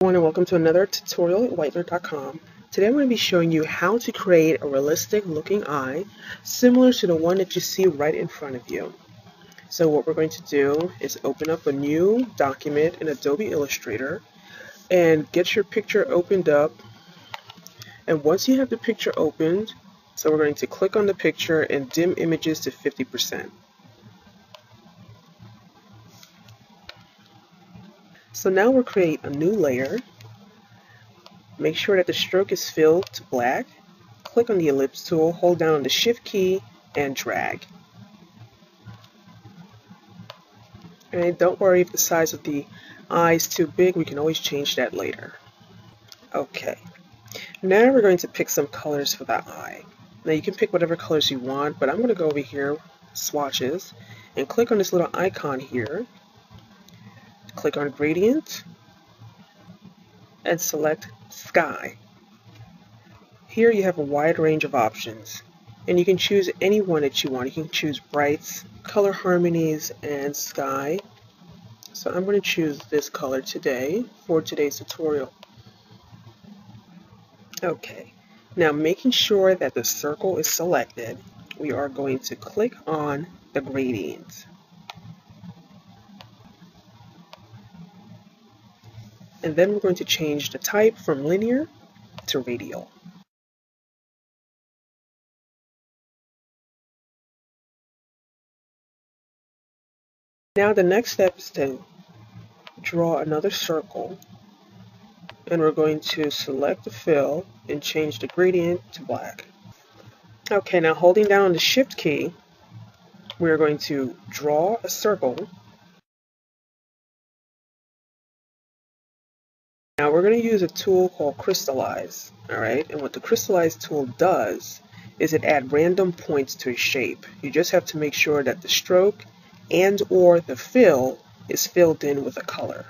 Everyone, and welcome to another tutorial at whiteler.com. Today I'm going to be showing you how to create a realistic looking eye similar to the one that you see right in front of you. So what we're going to do is open up a new document in Adobe Illustrator and get your picture opened up. And once you have the picture opened, so we're going to click on the picture and dim images to 50%. So now we'll create a new layer. Make sure that the stroke is filled to black. Click on the ellipse tool, hold down the shift key, and drag. And don't worry if the size of the eye is too big, we can always change that later. Okay, now we're going to pick some colors for that eye. Now you can pick whatever colors you want, but I'm going to go over here, swatches, and click on this little icon here. Click on gradient, and select sky. Here you have a wide range of options, and you can choose any one that you want. You can choose brights, color harmonies, and sky. So I'm going to choose this color today for today's tutorial. Okay, now making sure that the circle is selected, we are going to click on the gradient. And then we're going to change the type from linear to radial. Now the next step is to draw another circle, and we're going to select the fill and change the gradient to black. Okay, now holding down the shift key, we're going to draw a circle. Now we're going to use a tool called Crystallize, alright? And what the Crystallize tool does is it adds random points to a shape. You just have to make sure that the stroke and or the fill is filled in with a color.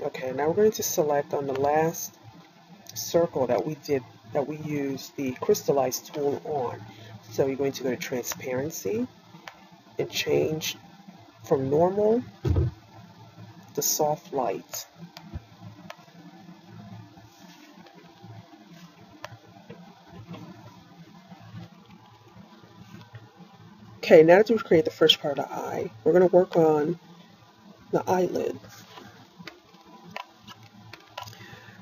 Okay, now we're going to select on the last circle that we used the Crystallize tool on. So you're going to go to transparency and change from normal to soft light. Okay, now that we've created the first part of the eye, we're going to work on the eyelid.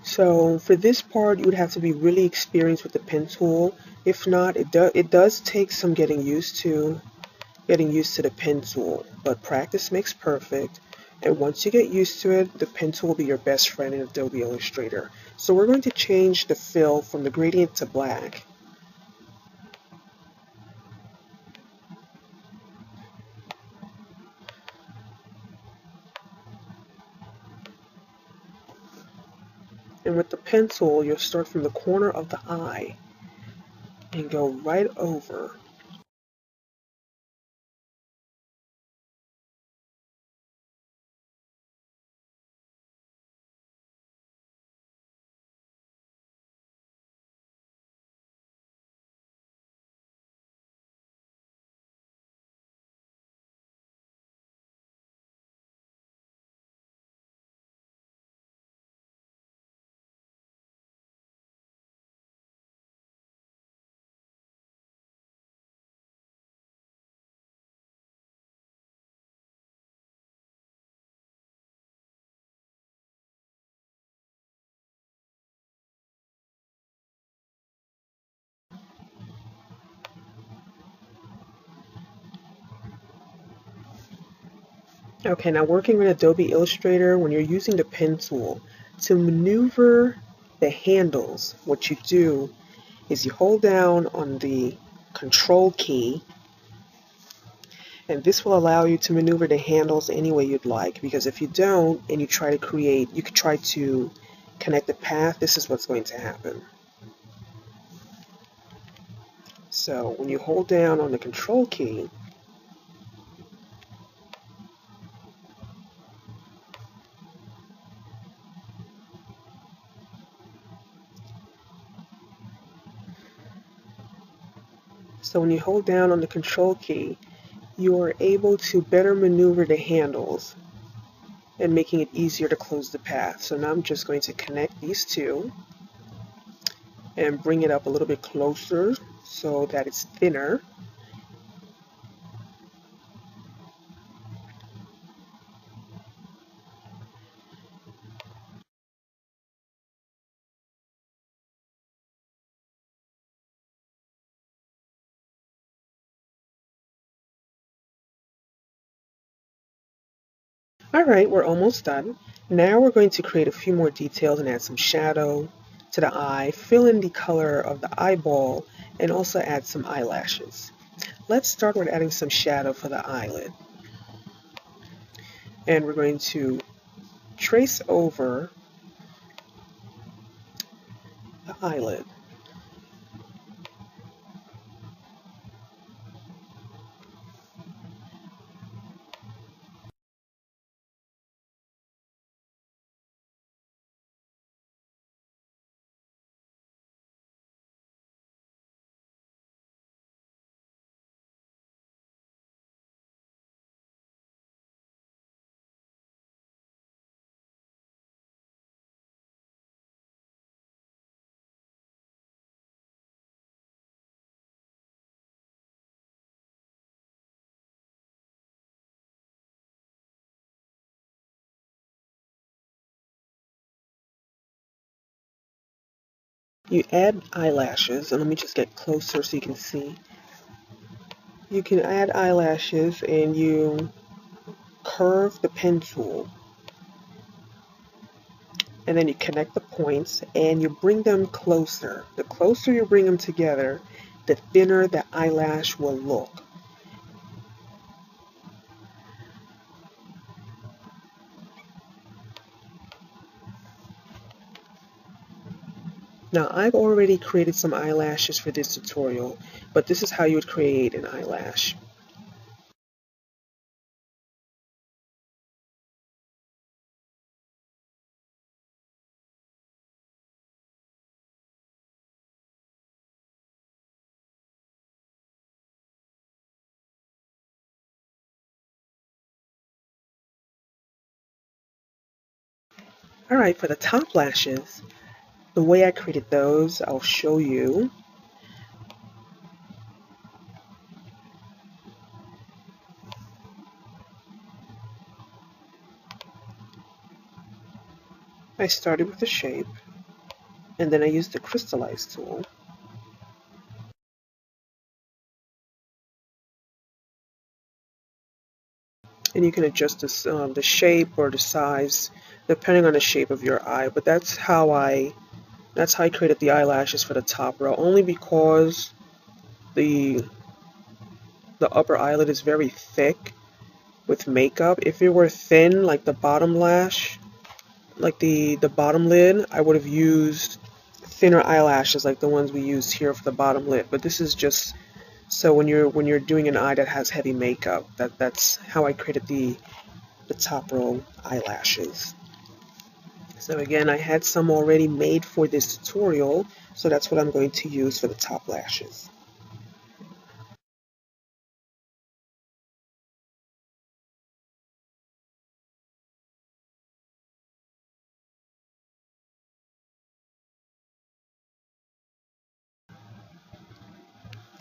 So for this part, you would have to be really experienced with the pen tool. If not, it does take some getting used to the pen tool. But practice makes perfect. And once you get used to it, the pen tool will be your best friend in Adobe Illustrator. So we're going to change the fill from the gradient to black. And with the pen tool, you'll start from the corner of the eye and go right over. Okay, now working with Adobe Illustrator, when you're using the pen tool, to maneuver the handles, what you do is you hold down on the Control key, and this will allow you to maneuver the handles any way you'd like, because if you don't and you try to create, you could try to connect the path, this is what's going to happen. So when you hold down on the Control key, you are able to better maneuver the handles and making it easier to close the path. So now I'm just going to connect these two and bring it up a little bit closer so that it's thinner. Alright, we're almost done. Now we're going to create a few more details and add some shadow to the eye, fill in the color of the eyeball, and also add some eyelashes. Let's start with adding some shadow for the eyelid. And we're going to trace over the eyelid. You add eyelashes, and let me just get closer so you can see. You can add eyelashes and you curve the pen tool, and then you connect the points and you bring them closer. The closer you bring them together, the thinner the eyelash will look. Now I've already created some eyelashes for this tutorial, but this is how you would create an eyelash. Alright, for the top lashes, the way I created those, I'll show you. I started with the shape, and then I used the crystallize tool. And you can adjust this, the shape or the size depending on the shape of your eye. But that's how I created the eyelashes for the top row, only because the upper eyelid is very thick with makeup. If it were thin, like the bottom lash, like the bottom lid, I would have used thinner eyelashes like the ones we used here for the bottom lid. But this is just so when you're doing an eye that has heavy makeup, that's how I created the top row eyelashes. So again, I had some already made for this tutorial, so that's what I'm going to use for the top lashes.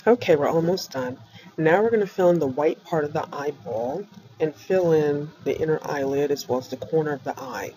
Okay, we're almost done. Now we're going to fill in the white part of the eyeball and fill in the inner eyelid as well as the corner of the eye.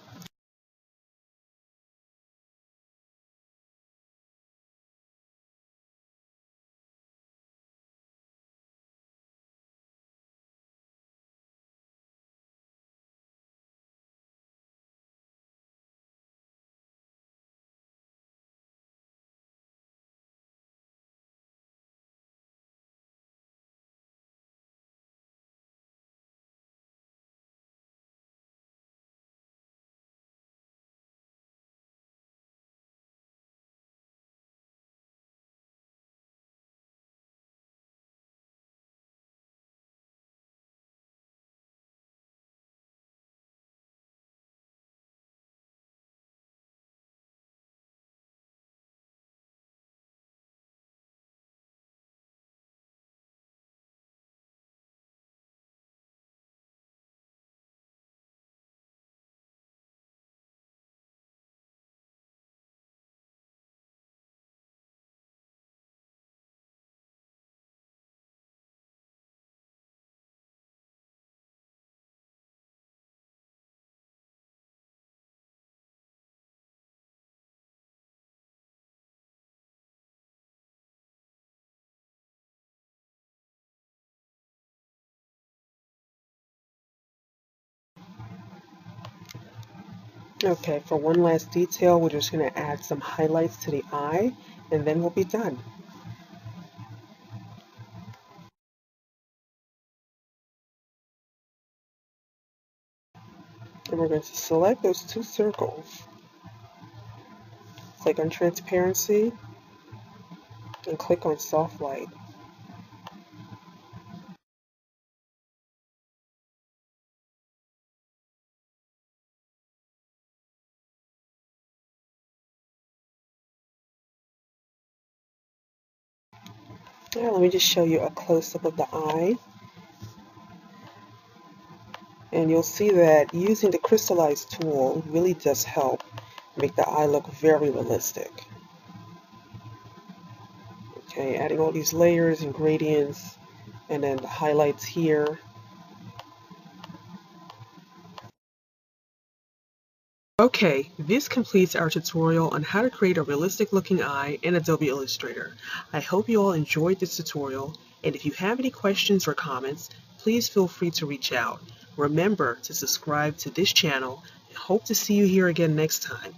Okay, for one last detail, we're just going to add some highlights to the eye, and then we'll be done. And we're going to select those two circles. Click on Transparency, and click on Soft Light. Now, let me just show you a close-up of the eye. And you'll see that using the crystallize tool really does help make the eye look very realistic. Okay, adding all these layers and gradients, and then the highlights here. Okay, this completes our tutorial on how to create a realistic looking eye in Adobe Illustrator. I hope you all enjoyed this tutorial, and if you have any questions or comments, please feel free to reach out. Remember to subscribe to this channel, and hope to see you here again next time.